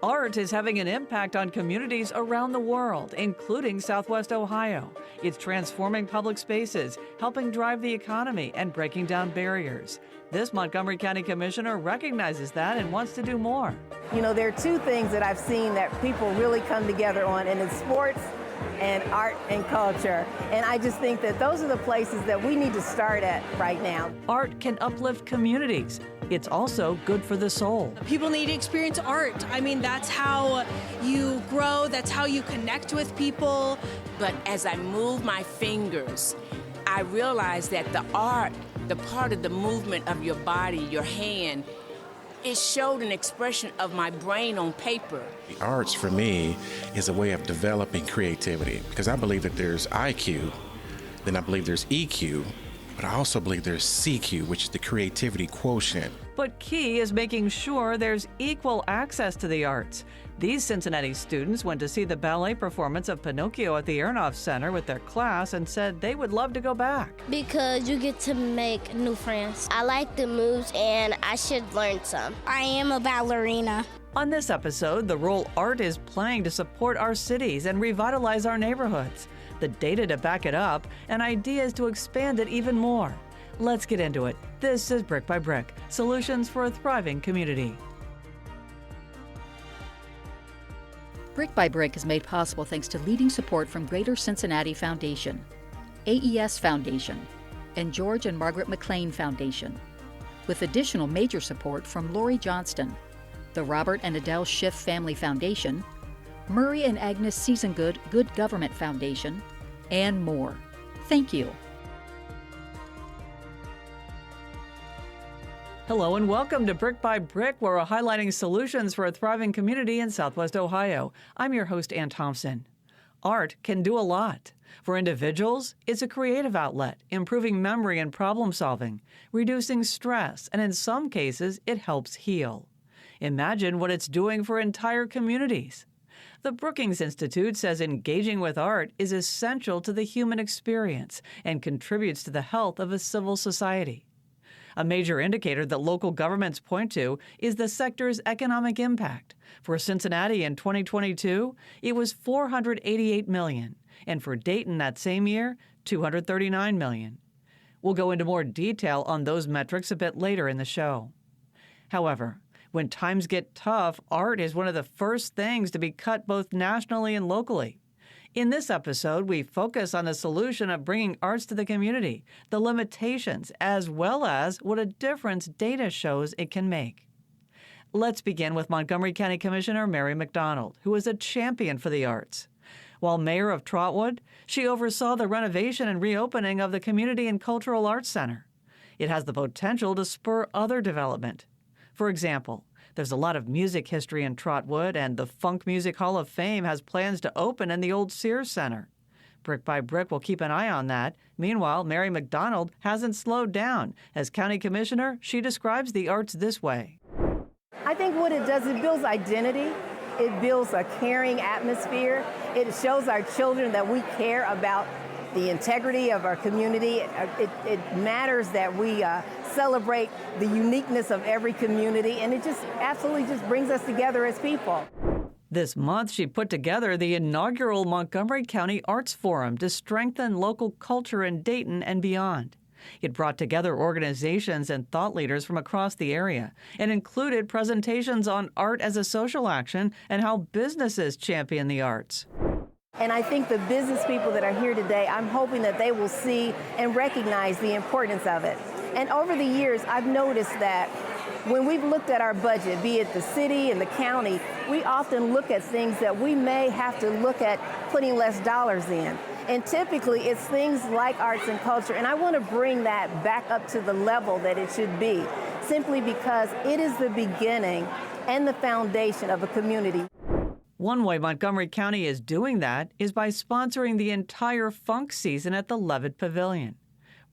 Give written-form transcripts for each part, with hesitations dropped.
Art is having an impact on communities around the world, including Southwest Ohio. It's transforming public spaces, helping drive the economy, and breaking down barriers. This Montgomery County Commissioner recognizes that and wants to do more. You know, there are two things that I've seen that people really come together on, and it's sports and art and culture. And I just think that those are the places that we need to start at right now. Art can uplift communities. It's also good for the soul. People need to experience art. I mean, that's how you grow, that's how you connect with people. But as I move my fingers, I realize that the art, the part of the movement of your body, your hand, it showed an expression of my brain on paper. The arts, for me, is a way of developing creativity, because I believe that there's IQ, then I believe there's EQ, but I also believe there's CQ, which is the creativity quotient. But key is making sure there's equal access to the arts. These Cincinnati students went to see the ballet performance of Pinocchio at the Aronoff Center with their class and said they would love to go back. Because you get to make new friends. I like the moves and I should learn some. I am a ballerina. On this episode, the role art is playing to support our cities and revitalize our neighborhoods, the data to back it up, and ideas to expand it even more. Let's get into it. This is Brick by Brick, solutions for a thriving community. Brick by Brick is made possible thanks to leading support from Greater Cincinnati Foundation, AES Foundation, and George and Margaret McLean Foundation, with additional major support from Lori Johnston, the Robert and Adele Schiff Family Foundation, Murray and Agnes Seasongood Good Government Foundation, and more. Thank you. Hello and welcome to Brick by Brick, where we're highlighting solutions for a thriving community in Southwest Ohio. I'm your host, Ann Thompson. Art can do a lot. For individuals, it's a creative outlet, improving memory and problem solving, reducing stress, and in some cases, it helps heal. Imagine what it's doing for entire communities. The Brookings Institute says engaging with art is essential to the human experience and contributes to the health of a civil society. A major indicator that local governments point to is the sector's economic impact. For Cincinnati in 2022, it was $488 million, and for Dayton that same year, $239 million. We'll go into more detail on those metrics a bit later in the show. However, when times get tough, art is one of the first things to be cut both nationally and locally. In this episode, we focus on the solution of bringing arts to the community, the limitations, as well as what a difference data shows it can make. Let's begin with Montgomery County Commissioner Mary McDonald, who is a champion for the arts. While mayor of Trotwood, she oversaw the renovation and reopening of the Community and Cultural Arts Center. It has the potential to spur other development. For example, there's a lot of music history in Trotwood, and the Funk Music Hall of Fame has plans to open in the old Sears Center. Brick by Brick will keep an eye on that. Meanwhile, Mary McDonald hasn't slowed down. As county commissioner, she describes the arts this way. I think what it does, it builds identity. It builds a caring atmosphere. It shows our children that we care about the integrity of our community. It matters that we celebrate the uniqueness of every community, and it just absolutely just brings us together as people. This month, she put together the inaugural Montgomery County Arts Forum to strengthen local culture in Dayton and beyond. It brought together organizations and thought leaders from across the area and included presentations on art as a social action and how businesses champion the arts. And I think the business people that are here today, I'm hoping that they will see and recognize the importance of it. And over the years, I've noticed that when we've looked at our budget, be it the city and the county, we often look at things that we may have to look at putting less dollars in. And typically, it's things like arts and culture. And I want to bring that back up to the level that it should be, simply because it is the beginning and the foundation of a community. One way Montgomery County is doing that is by sponsoring the entire funk season at the Levitt Pavilion.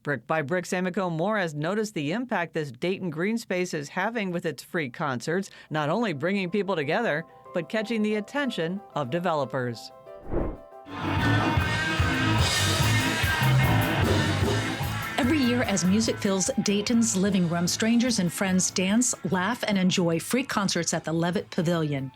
Brick by Brick, Samiko Moore has noticed the impact this Dayton green space is having with its free concerts, not only bringing people together, but catching the attention of developers. Every year, as music fills Dayton's living room, strangers and friends dance, laugh, and enjoy free concerts at the Levitt Pavilion.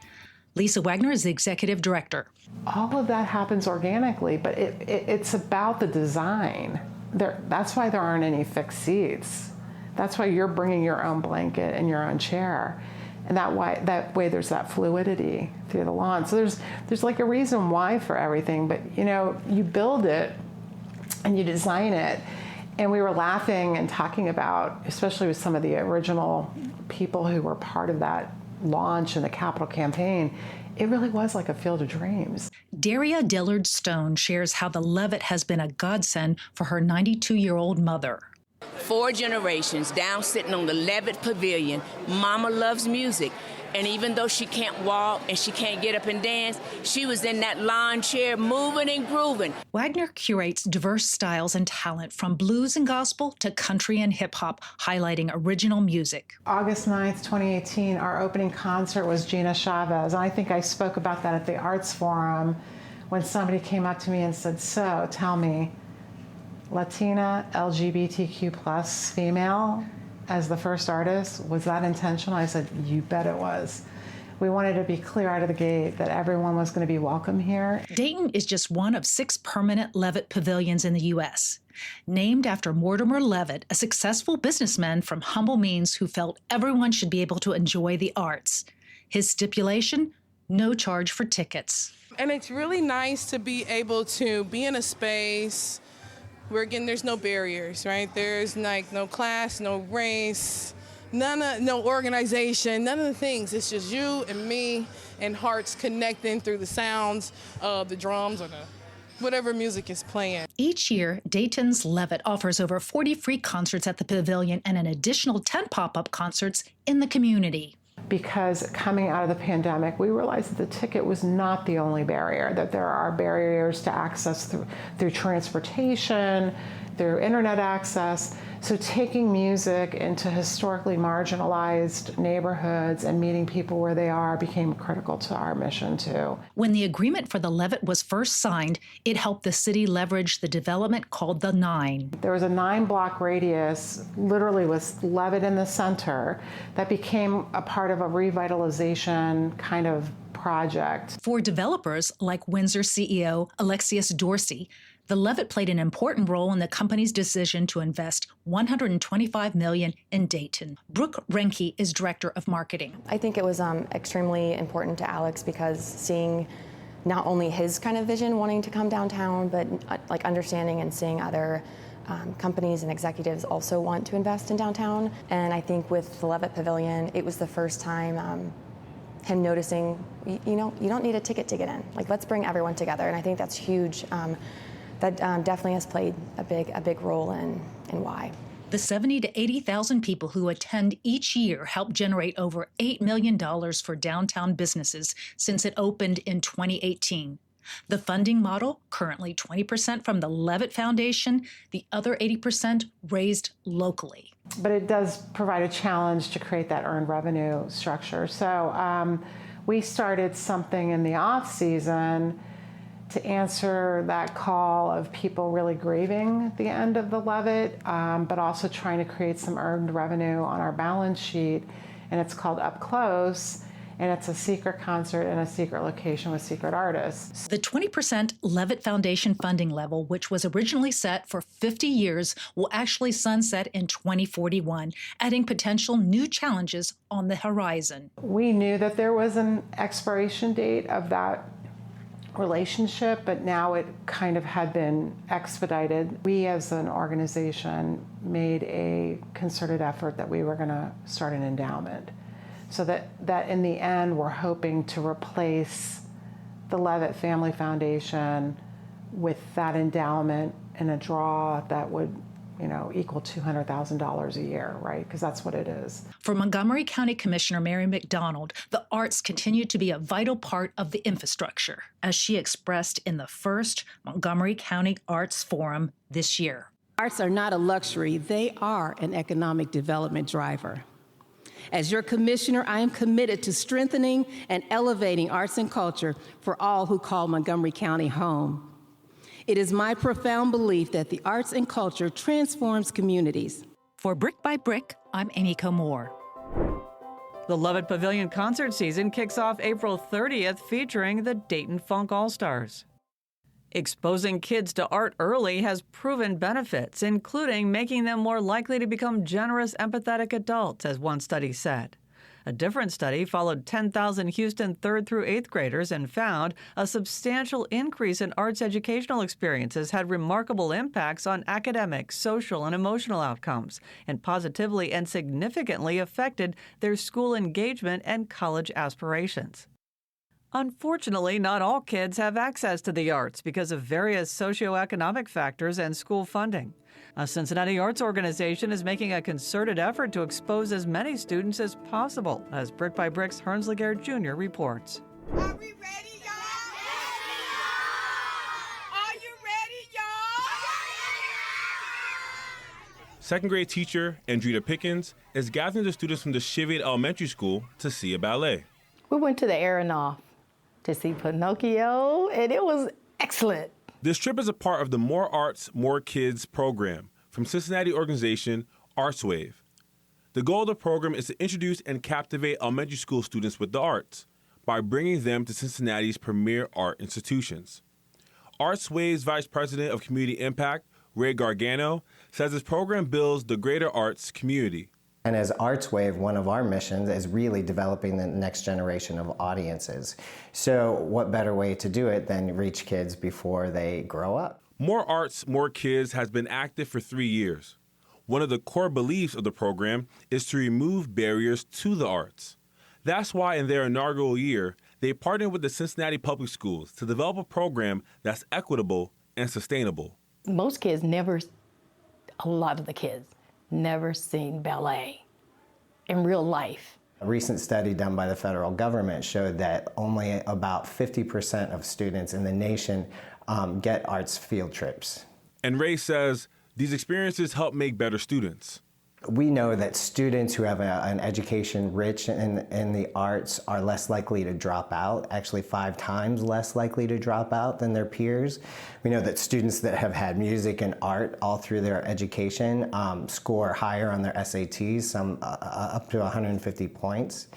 Lisa Wagner is the executive director. All of that happens organically, but it's about the design. That's why there aren't any fixed seats. That's why you're bringing your own blanket and your own chair. And that way there's that fluidity through the lawn. So there's like a reason why for everything, but you build it and you design it. And we were laughing and talking about, especially with some of the original people who were part of that launch and the Capitol campaign, it really was like a field of dreams. Daria Dillard Stone shares how the Levitt has been a godsend for her 92-year-old mother. 4 generations down sitting on the Levitt Pavilion. Mama loves music. And even though she can't walk and she can't get up and dance, she was in that lawn chair moving and grooving. Wagner curates diverse styles and talent from blues and gospel to country and hip hop, highlighting original music. August 9th, 2018, our opening concert was Gina Chavez. And I think I spoke about that at the Arts Forum when somebody came up to me and said, "So, tell me, Latina, LGBTQ plus female as the first artist, was that intentional?" I said, "You bet it was." We wanted to be clear out of the gate that everyone was going to be welcome here. Dayton is just one of 6 permanent Levitt pavilions in the U.S. Named after Mortimer Levitt, a successful businessman from humble means who felt everyone should be able to enjoy the arts. His stipulation, no charge for tickets. And it's really nice to be able to be in a space where, again, there's no barriers, right? There's like no class, no race, no organization, none of the things. It's just you and me and hearts connecting through the sounds of the drums or whatever music is playing. Each year, Dayton's Levitt offers over 40 free concerts at the pavilion and an additional 10 pop-up concerts in the community. Because coming out of the pandemic, we realized that the ticket was not the only barrier, that there are barriers to access through transportation, through internet access. So taking music into historically marginalized neighborhoods and meeting people where they are became critical to our mission too. When the agreement for the Levitt was first signed, it helped the city leverage the development called the 9. There was a 9-block radius, literally with Levitt in the center, that became a part of a revitalization kind of project. For developers like Windsor CEO Alexius Dorsey, the Levitt played an important role in the company's decision to invest $125 million in Dayton. Brooke Reinke is director of marketing. I think it was extremely important to Alex because seeing not only his kind of vision wanting to come downtown, but like understanding and seeing other companies and executives also want to invest in downtown. And I think with the Levitt Pavilion, it was the first time him noticing, you don't need a ticket to get in. Like, let's bring everyone together. And I think that's huge. That definitely has played a big role in why. The 70,000 to 80,000 people who attend each year help generate over $8 million for downtown businesses since it opened in 2018. The funding model, currently 20% from the Levitt Foundation, the other 80% raised locally. But it does provide a challenge to create that earned revenue structure. So we started something in the off-season to answer that call of people really grieving the end of the Levitt, but also trying to create some earned revenue on our balance sheet. And it's called Up Close, and it's a secret concert in a secret location with secret artists. The 20% Levitt Foundation funding level, which was originally set for 50 years, will actually sunset in 2041, adding potential new challenges on the horizon. We knew that there was an expiration date of that relationship, but now it kind of had been expedited. We as an organization made a concerted effort that we were going to start an endowment, so that in the end we're hoping to replace the Levitt Family Foundation with that endowment in a draw that would equal $200,000 a year, right? Because that's what it is. For Montgomery County Commissioner Mary McDonald, the arts continue to be a vital part of the infrastructure, as she expressed in the first Montgomery County Arts Forum this year. Arts are not a luxury, they are an economic development driver. As your commissioner, I am committed to strengthening and elevating arts and culture for all who call Montgomery County home. It is my profound belief that the arts and culture transforms communities. For Brick by Brick, I'm Amy Moore. The Levitt Pavilion concert season kicks off April 30th featuring the Dayton Funk All-Stars. Exposing kids to art early has proven benefits, including making them more likely to become generous, empathetic adults, as one study said. A different study followed 10,000 Houston 3rd through 8th graders and found a substantial increase in arts educational experiences had remarkable impacts on academic, social, and emotional outcomes, and positively and significantly affected their school engagement and college aspirations. Unfortunately, not all kids have access to the arts because of various socioeconomic factors and school funding. A Cincinnati arts organization is making a concerted effort to expose as many students as possible, as Brick by Brick's Herns Laguerre Jr. reports. Are we ready, y'all? Are you ready, y'all? Second grade teacher Andrita Pickens is gathering the students from the Cheviot Elementary School to see a ballet. We went to the Aeronaut to see Pinocchio, and it was excellent. This trip is a part of the More Arts, More Kids program from Cincinnati organization ArtsWave. The goal of the program is to introduce and captivate elementary school students with the arts by bringing them to Cincinnati's premier art institutions. ArtsWave's Vice President of Community Impact, Gargano, says this program builds the greater arts community. And as ArtsWave, one of our missions is really developing the next generation of audiences. So what better way to do it than reach kids before they grow up? More Arts, More Kids has been active for 3 years. One of the core beliefs of the program is to remove barriers to the arts. That's why in their inaugural year, they partnered with the Cincinnati Public Schools to develop a program that's equitable and sustainable. Most kids a lot of the kids, never seen ballet in real life. A recent study done by the federal government showed that only about 50% of students in the nation get arts field trips. And Ray says these experiences help make better students. We know that students who have an education rich in the arts are less likely to drop out, actually 5 times less likely to drop out than their peers. We know that students that have had music and art all through their education score higher on their SATs, some up to 150 points.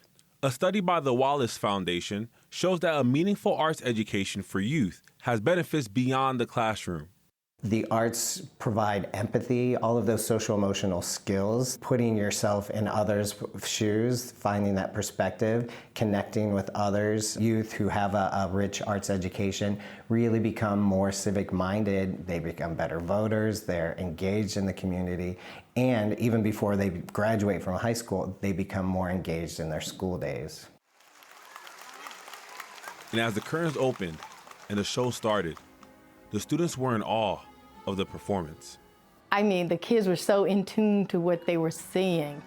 A study by the Wallace Foundation shows that a meaningful arts education for youth has benefits beyond the classroom. The arts provide empathy, all of those social emotional skills, putting yourself in others' shoes, finding that perspective, connecting with others. Youth who have a rich arts education really become more civic minded, they become better voters, they're engaged in the community, and even before they graduate from high school, they become more engaged in their school days. And as the curtains opened and the show started, the students were in awe of the performance. I mean, the kids were so in tune to what they were seeing.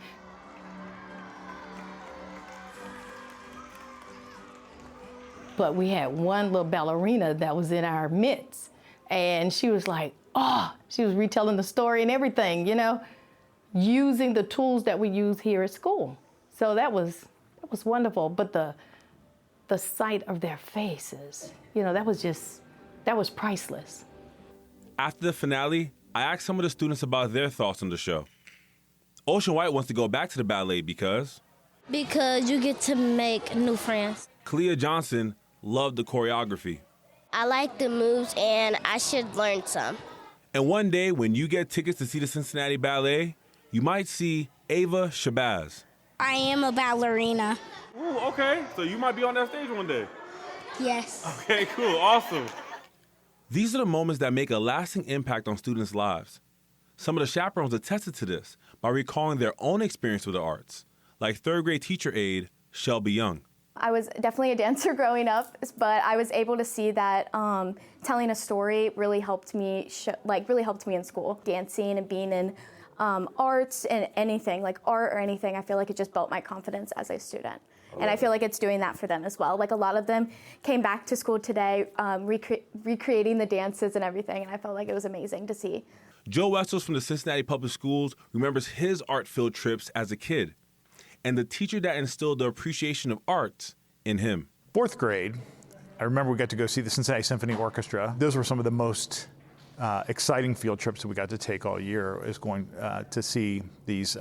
But we had one little ballerina that was in our midst, and she was like, oh, she was retelling the story and everything, you know, using the tools that we use here at school. So that was wonderful. But the sight of their faces, you know, that was priceless. After the finale, I asked some of the students about their thoughts on the show. Ocean White wants to go back to the ballet because you get to make new friends. Clea Johnson loved the choreography. I like the moves and I should learn some. And one day when you get tickets to see the Cincinnati Ballet, you might see Ava Shabazz. I am a ballerina. Ooh, okay. So you might be on that stage one day. Yes. Okay, cool, awesome. These are the moments that make a lasting impact on students' lives. Some of the chaperones attested to this by recalling their own experience with the arts, like third grade teacher aide, Shelby Young. I was definitely a dancer growing up, but I was able to see that telling a story really helped me, in school. Dancing and being in arts and anything, like art or anything, I feel like it just built my confidence as a student. And I feel like it's doing that for them as well. Like a lot of them came back to school today, recreating the dances and everything, and I felt like it was amazing to see. Joe Wessels from the Cincinnati Public Schools remembers his art field trips as a kid and the teacher that instilled the appreciation of arts in him. 4th grade, I remember we got to go see the Cincinnati Symphony Orchestra. Those were some of the most exciting field trips that we got to take all year is going to see these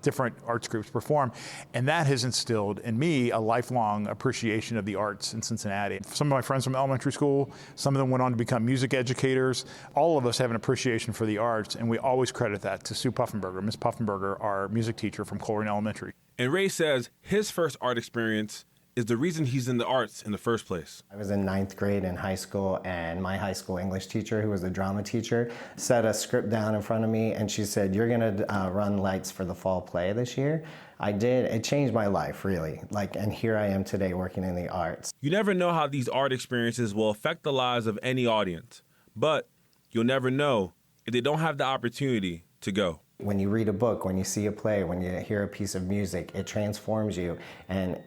different arts groups perform. And that has instilled in me a lifelong appreciation of the arts in Cincinnati. Some of my friends from elementary school, some of them went on to become music educators. All of us have an appreciation for the arts, and we always credit that to Sue Puffenberger, Miss Puffenberger, our music teacher from Coleraine Elementary. And Ray says his first art experience is the reason he's in the arts in the first place. I was in 9th grade in high school, and my high school English teacher, who was a drama teacher, set a script down in front of me, and she said, "You're gonna run lights for the fall play this year." I did. It changed my life, really. And here I am today working in the arts. You never know how these art experiences will affect the lives of any audience, but you'll never know if they don't have the opportunity to go. When you read a book, when you see a play, when you hear a piece of music, it transforms you and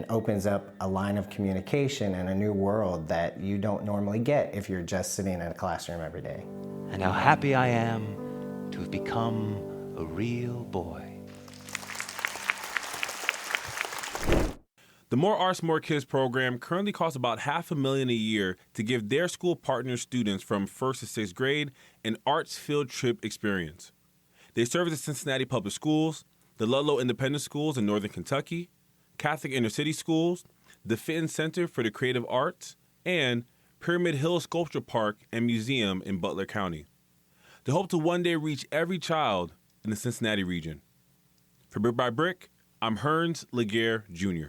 opens up a line of communication and a new world that you don't normally get if you're just sitting in a classroom every day. And how happy I am to have become a real boy. The More Arts, More Kids program currently costs about $500,000 a year to give their school partner students from 1st to 6th grade an arts field trip experience. They serve the Cincinnati Public Schools, the Ludlow Independent Schools in Northern Kentucky, Catholic Inner City Schools, the Fitton Center for the Creative Arts, and Pyramid Hill Sculpture Park and Museum in Butler County. They hope to one day reach every child in the Cincinnati region. For Brick by Brick, I'm Hearns Laguerre Jr.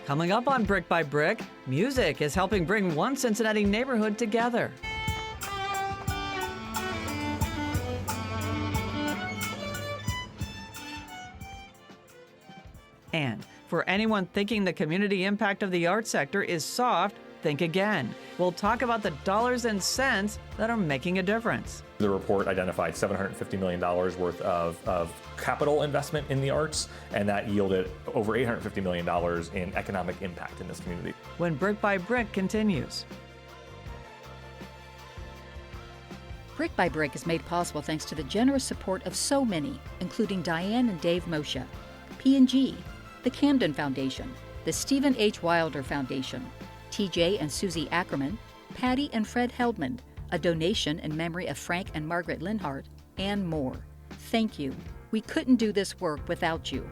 Coming up on Brick by Brick, music is helping bring one Cincinnati neighborhood together. And for anyone thinking the community impact of the arts sector is soft, think again. We'll talk about the dollars and cents that are making a difference. The report identified $750 million worth of capital investment in the arts, and that yielded over $850 million in economic impact in this community. When Brick by Brick continues. Brick by Brick is made possible thanks to the generous support of so many, including Diane and Dave Moshe, P&G, the Camden Foundation, the Stephen H. Wilder Foundation, TJ and Susie Ackerman, Patty and Fred Heldman, a donation in memory of Frank and Margaret Linhart, and more. Thank you. We couldn't do this work without you.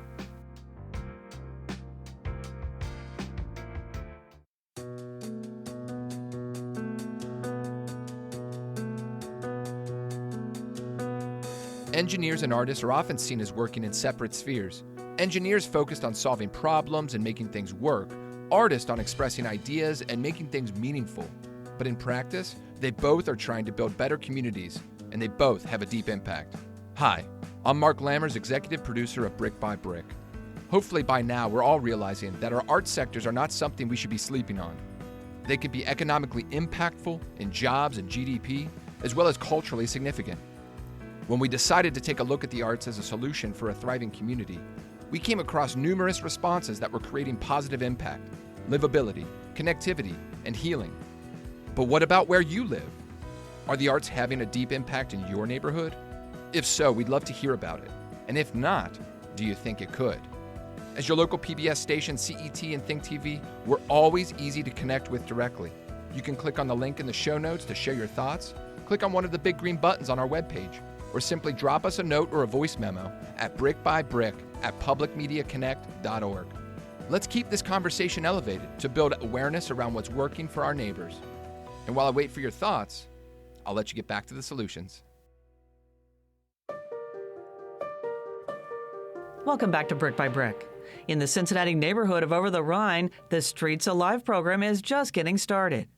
Engineers and artists are often seen as working in separate spheres. Engineers focused on solving problems and making things work. Artists on expressing ideas and making things meaningful. But in practice, they both are trying to build better communities, and they both have a deep impact. Hi, I'm Mark Lammers, executive producer of Brick by Brick. Hopefully by now we're all realizing that our art sectors are not something we should be sleeping on. They could be economically impactful in jobs and GDP, as well as culturally significant. When we decided to take a look at the arts as a solution for a thriving community, we came across numerous responses that were creating positive impact, livability, connectivity, and healing. But what about where you live? Are the arts having a deep impact in your neighborhood? If so, we'd love to hear about it. And if not, do you think it could? As your local PBS station, CET and Think TV, we're always easy to connect with directly. You can click on the link in the show notes to share your thoughts, click on one of the big green buttons on our webpage, or simply drop us a note or a voice memo at brickbybrick@publicmediaconnect.org. Let's keep this conversation elevated to build awareness around what's working for our neighbors. And while I wait for your thoughts, I'll let you get back to the solutions. Welcome back to Brick by Brick. In the Cincinnati neighborhood of Over the Rhine, the Streets Alive program is just getting started.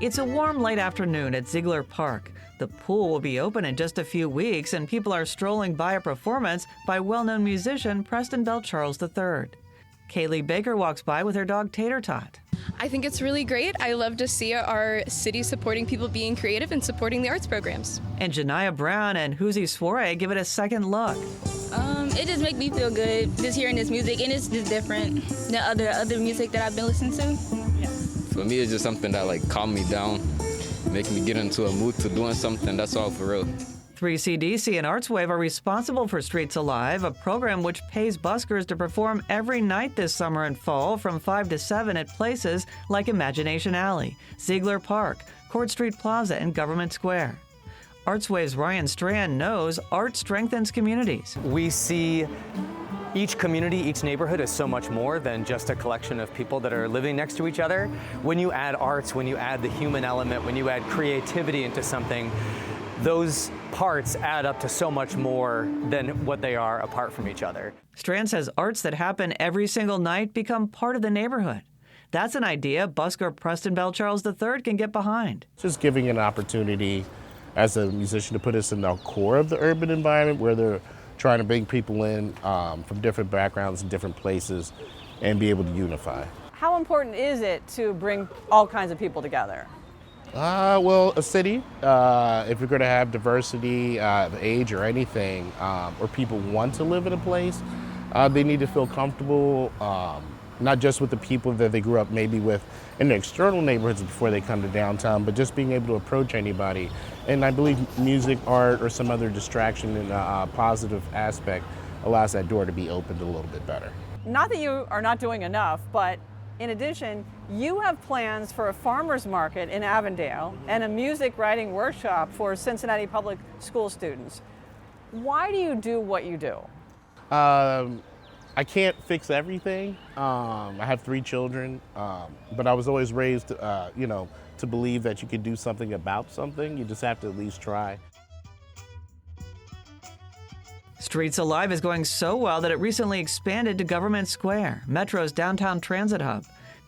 It's a warm late afternoon at Ziegler Park. The pool will be open in just a few weeks, and people are strolling by a performance by well-known musician Preston Bell Charles III. Kaylee Baker walks by with her dog Tater Tot. I think it's really great. I love to see our city supporting people being creative and supporting the arts programs. And Janiyah Brown and Huzi Soiree give it a second look. It just makes me feel good just hearing this music, and it's just different than other music that I've been listening to. Yeah. For me, it's just something that calm me down, make me get into a mood to doing something. That's all for real. 3CDC and ArtsWave are responsible for Streets Alive, a program which pays buskers to perform every night this summer and fall from 5 to 7 at places like Imagination Alley, Ziegler Park, Court Street Plaza, and Government Square. ArtsWave's Ryan Strand knows art strengthens communities. We see each community, each neighborhood is so much more than just a collection of people that are living next to each other. When you add arts, when you add the human element, when you add creativity into something, those parts add up to so much more than what they are apart from each other. Strand says arts that happen every single night become part of the neighborhood. That's an idea busker Preston Bell Charles III can get behind. Just giving an opportunity as a musician to put us in the core of the urban environment where they're trying to bring people in from different backgrounds and different places and be able to unify. How important is it to bring all kinds of people together? Well, a city, if you're going to have diversity of age or anything, or people want to live in a place, they need to feel comfortable, not just with the people that they grew up maybe with in the external neighborhoods before they come to downtown, but just being able to approach anybody. And I believe music, art, or some other distraction in a positive aspect allows that door to be opened a little bit better. Not that you are not doing enough, but in addition, you have plans for a farmer's market in Avondale and a music writing workshop for Cincinnati public school students. Why do you do what you do? I can't fix everything. I have 3 children, but I was always raised, to believe that you could do something about something. You just have to at least try. Streets Alive is going so well that it recently expanded to Government Square, Metro's downtown transit hub.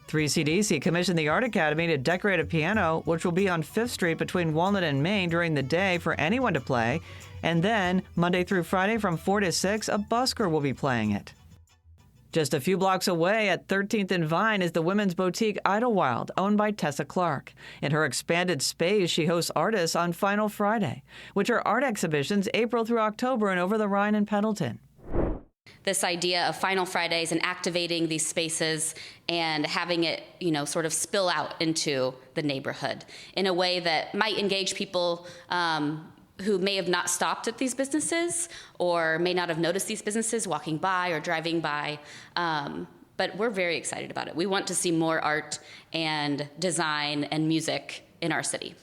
3CDC commissioned the Art Academy to decorate a piano, which will be on 5th Street between Walnut and Main during the day for anyone to play. And then, Monday through Friday from 4 to 6, a busker will be playing it. Just a few blocks away at 13th and Vine is the women's boutique Idlewild, owned by Tessa Clark. In her expanded space, she hosts artists on Final Friday, which are art exhibitions April through October and Over the Rhine in Pendleton. This idea of Final Fridays and activating these spaces and having it, sort of spill out into the neighborhood in a way that might engage people who may have not stopped at these businesses or may not have noticed these businesses walking by or driving by. But we're very excited about it. We want to see more art and design and music in our city.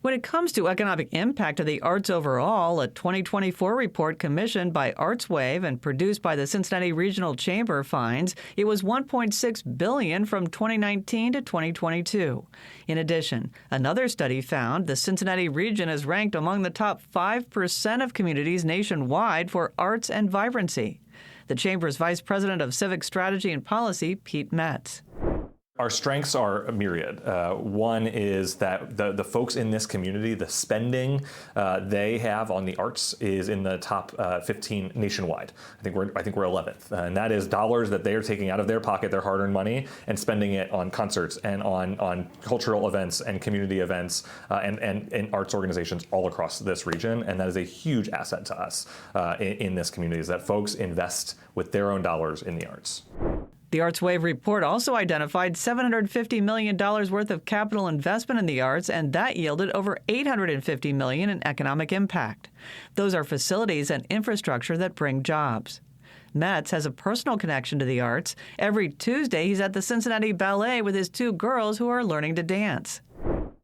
When it comes to economic impact of the arts overall, a 2024 report commissioned by ArtsWave and produced by the Cincinnati Regional Chamber finds it was $1.6 billion from 2019 to 2022. In addition, another study found the Cincinnati region is ranked among the top 5% of communities nationwide for arts and vibrancy. The Chamber's Vice President of Civic Strategy and Policy, Pete Metz. Our strengths are a myriad. One is that the folks in this community, the spending they have on the arts is in the top 15 nationwide. I think we're 11th, and that is dollars that they are taking out of their pocket, their hard-earned money, and spending it on concerts and on cultural events and community events and arts organizations all across this region. And that is a huge asset to us in this community, is that folks invest with their own dollars in the arts. The ArtsWave report also identified $750 million worth of capital investment in the arts, and that yielded over $850 million in economic impact. Those are facilities and infrastructure that bring jobs. Metz has a personal connection to the arts. Every Tuesday, he's at the Cincinnati Ballet with his 2 girls who are learning to dance.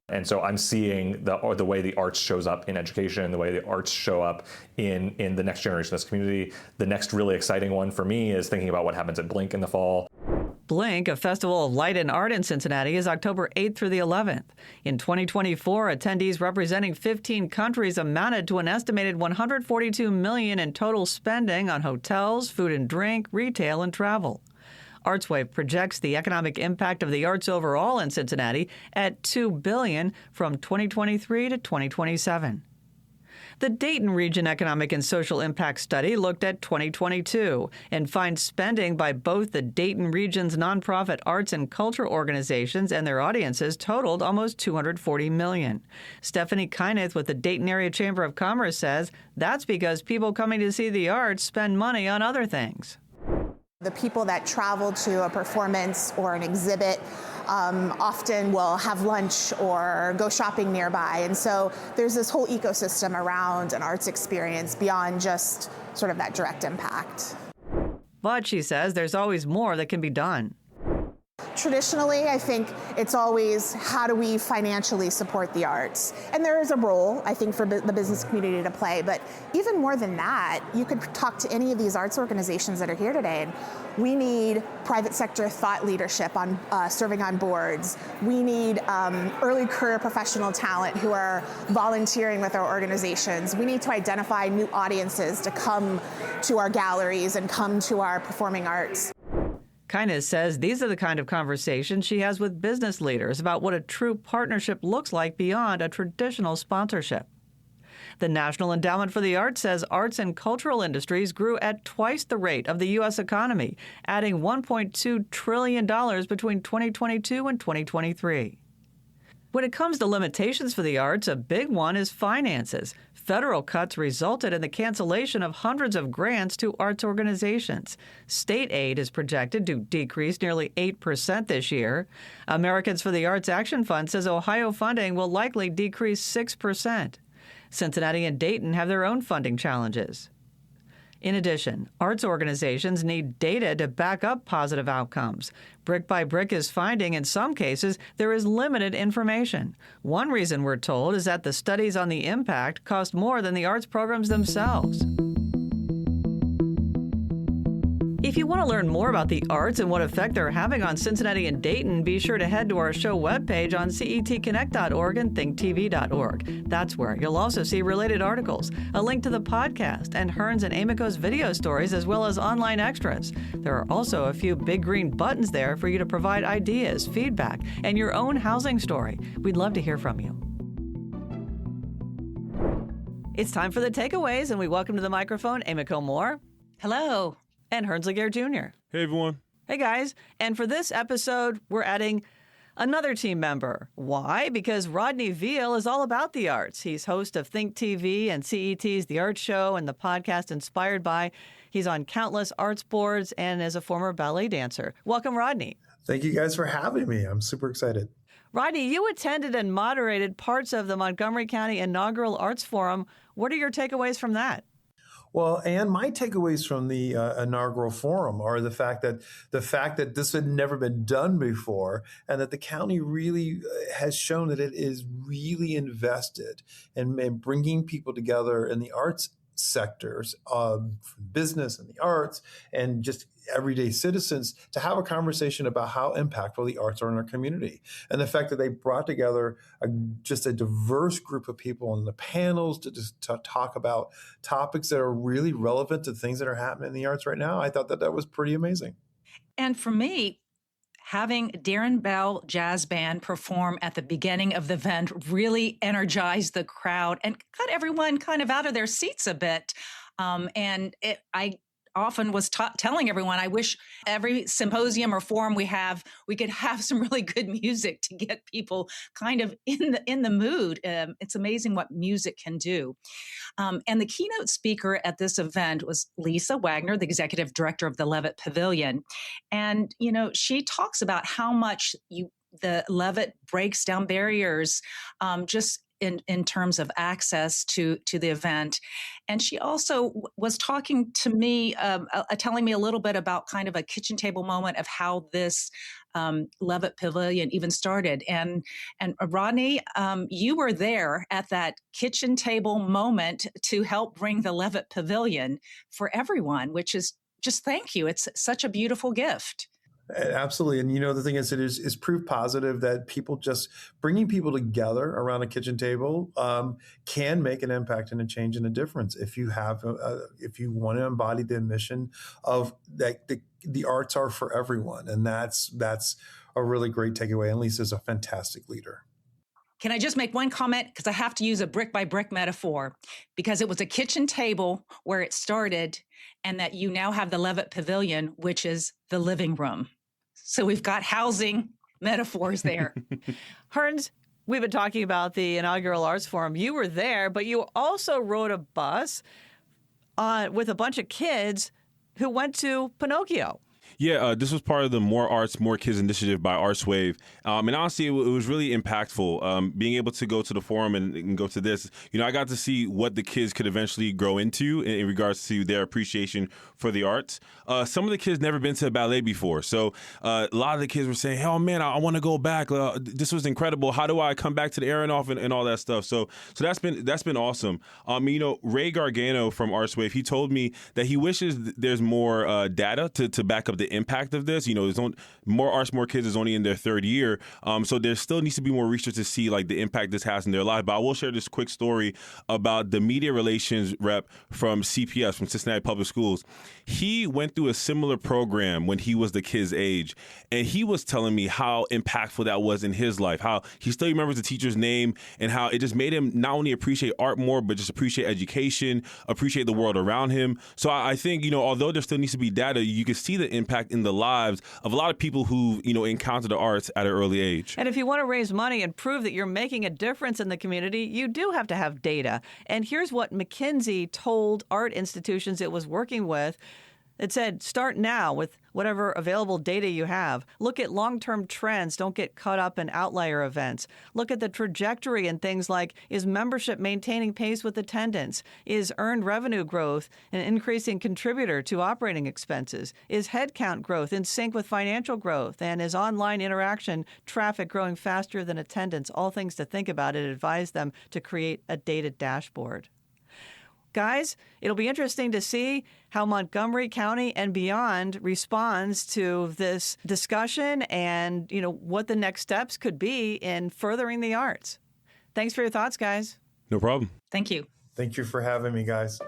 And so I'm seeing the way the arts shows up in education, the way the arts show up in the next generation of this community. The next really exciting one for me is thinking about what happens at Blink in the fall. Blink, a festival of light and art in Cincinnati, is October 8th through the 11th. In 2024, attendees representing 15 countries amounted to an estimated $142 million in total spending on hotels, food and drink, retail, and travel. ArtsWave projects the economic impact of the arts overall in Cincinnati at $2 billion from 2023 to 2027. The Dayton Region Economic and Social Impact Study looked at 2022 and finds spending by both the Dayton region's nonprofit arts and culture organizations and their audiences totaled almost $240 million. Stephanie Keinath with the Dayton Area Chamber of Commerce says that's because people coming to see the arts spend money on other things. The people that travel to a performance or an exhibit often will have lunch or go shopping nearby. And so there's this whole ecosystem around an arts experience beyond just sort of that direct impact. But she says there's always more that can be done. Traditionally, I think it's always how do we financially support the arts? And there is a role, I think, for the business community to play. But even more than that, you could talk to any of these arts organizations that are here today. And we need private sector thought leadership on serving on boards. We need early career professional talent who are volunteering with our organizations. We need to identify new audiences to come to our galleries and come to our performing arts. Keinath says these are the kind of conversations she has with business leaders about what a true partnership looks like beyond a traditional sponsorship. The National Endowment for the Arts says arts and cultural industries grew at twice the rate of the U.S. economy, adding $1.2 trillion between 2022 and 2023. When it comes to limitations for the arts, a big one is finances. Federal cuts resulted in the cancellation of hundreds of grants to arts organizations. State aid is projected to decrease nearly 8% this year. Americans for the Arts Action Fund says Ohio funding will likely decrease 6%. Cincinnati and Dayton have their own funding challenges. In addition, arts organizations need data to back up positive outcomes. Brick by Brick is finding in some cases there is limited information. One reason we're told is that the studies on the impact cost more than the arts programs themselves. If you want to learn more about the arts and what effect they're having on Cincinnati and Dayton, be sure to head to our show webpage on cetconnect.org and thinktv.org. That's where you'll also see related articles, a link to the podcast, and Hearns and Amiko's video stories, as well as online extras. There are also a few big green buttons there for you to provide ideas, feedback, and your own housing story. We'd love to hear from you. It's time for the takeaways, and we welcome to the microphone Amiko Moore. Hello. And Hearns Laguerre Jr. Hey, everyone. Hey, guys. And for this episode, we're adding another team member. Why? Because Rodney Veal is all about the arts. He's host of Think TV and CET's The Art Show and the podcast Inspired By. He's on countless arts boards and is a former ballet dancer. Welcome, Rodney. Thank you guys for having me. I'm super excited. Rodney, you attended and moderated parts of the Montgomery County Inaugural Arts Forum. What are your takeaways from that? Well, and my takeaways from the inaugural forum are the fact that this had never been done before, and that the county really has shown that it is really invested in bringing people together in the arts sectors of business and the arts and just everyday citizens to have a conversation about how impactful the arts are in our community. And the fact that they brought together just a diverse group of people in the panels to talk about topics that are really relevant to things that are happening in the arts right now, I thought that was pretty amazing. And for me, having Darren Bell Jazz Band perform at the beginning of the event really energized the crowd and got everyone kind of out of their seats a bit. I often was telling everyone, I wish every symposium or forum we could have some really good music to get people kind of in the mood. It's amazing what music can do. And the keynote speaker at this event was Lisa Wagner, the executive director of the Levitt Pavilion. And, she talks about how much the Levitt breaks down barriers just in terms of access to the event. And she also was talking to me, telling me a little bit about kind of a kitchen table moment of how this Levitt Pavilion even started. And Rodney, you were there at that kitchen table moment to help bring the Levitt Pavilion for everyone, which is just thank you. It's such a beautiful gift. Absolutely. And the thing is, it is proof positive that bringing people together around a kitchen table can make an impact and a change and a difference if you want to embody the mission of that the arts are for everyone. And that's a really great takeaway. And Lisa's a fantastic leader. Can I just make one comment? Because I have to use a brick by brick metaphor, because it was a kitchen table where it started, and that you now have the Levitt Pavilion, which is the living room. So we've got housing metaphors there. Hearns, we've been talking about the inaugural arts forum. You were there, but you also rode a bus with a bunch of kids who went to Pinocchio. Yeah, this was part of the More Arts, More Kids initiative by ArtsWave. And honestly, it was really impactful. Being able to go to the forum and go to this, I got to see what the kids could eventually grow into in regards to their appreciation for the arts. Some of the kids never been to a ballet before. So a lot of the kids were saying, oh, man, I want to go back. This was incredible. How do I come back to the Aronoff and all that stuff? So that's been awesome. Ray Gargano from ArtsWave, he told me that he wishes there's more data to back up the impact of this. More Arts, More Kids is only in their third year. So there still needs to be more research to see like the impact this has in their life. But I will share this quick story about the media relations rep from CPS, from Cincinnati Public Schools. He went through a similar program when he was the kid's age. And he was telling me how impactful that was in his life, how he still remembers the teacher's name and how it just made him not only appreciate art more, but just appreciate education, appreciate the world around him. So I think, although there still needs to be data, you can see the impact in the lives of a lot of people who, encounter the arts at an early age. And if you want to raise money and prove that you're making a difference in the community, you do have to have data. And here's what McKinsey told art institutions it was working with. It said, start now with whatever available data you have. Look at long-term trends. Don't get caught up in outlier events. Look at the trajectory and things like, is membership maintaining pace with attendance? Is earned revenue growth an increasing contributor to operating expenses? Is headcount growth in sync with financial growth? And is online interaction traffic growing faster than attendance? All things to think about and advise them to create a data dashboard. Guys, it'll be interesting to see how Montgomery County and beyond responds to this discussion and, what the next steps could be in furthering the arts. Thanks for your thoughts, guys. No problem. Thank you. Thank you for having me, guys.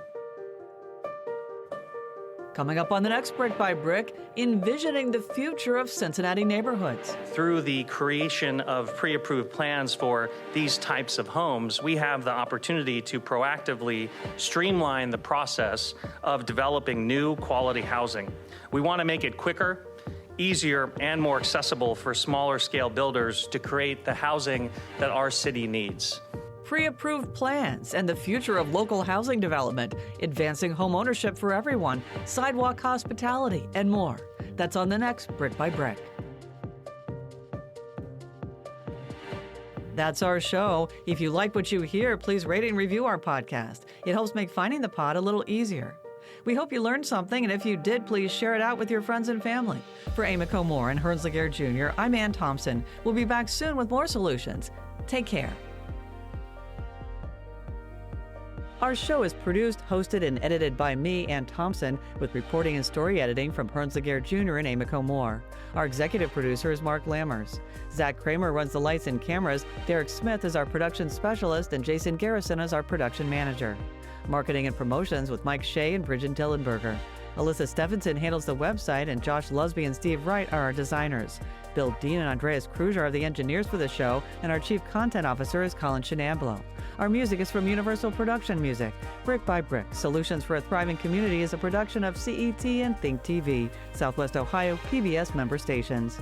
Coming up on the next Brick by Brick, envisioning the future of Cincinnati neighborhoods. Through the creation of pre-approved plans for these types of homes, we have the opportunity to proactively streamline the process of developing new quality housing. We want to make it quicker, easier, and more accessible for smaller scale builders to create the housing that our city needs. Pre-approved plans and the future of local housing development, advancing home ownership for everyone, sidewalk hospitality, and more. That's on the next Brick by Brick. That's our show. If you like what you hear, please rate and review our podcast. It helps make finding the pod a little easier. We hope you learned something, and if you did, please share it out with your friends and family. For Aide Moore and Hearns Laguerre Jr., I'm Ann Thompson. We'll be back soon with more solutions. Take care. Our show is produced, hosted, and edited by me, Ann Thompson, with reporting and story editing from Hearns Laguerre Jr. and Aide Moore. Our executive producer is Mark Lammers. Zach Kramer runs the lights and cameras, Derek Smith is our production specialist, and Jason Garrison is our production manager. Marketing and promotions with Mike Shea and Bridget Dillenberger. Alyssa Stephenson handles the website, and Josh Lusby and Steve Wright are our designers. Bill Dean and Andreas Kruger are the engineers for the show, and our chief content officer is Colin Shinamblo. Our music is from Universal Production Music. Brick by Brick, Solutions for a Thriving Community is a production of CET and Think TV, Southwest Ohio PBS member stations.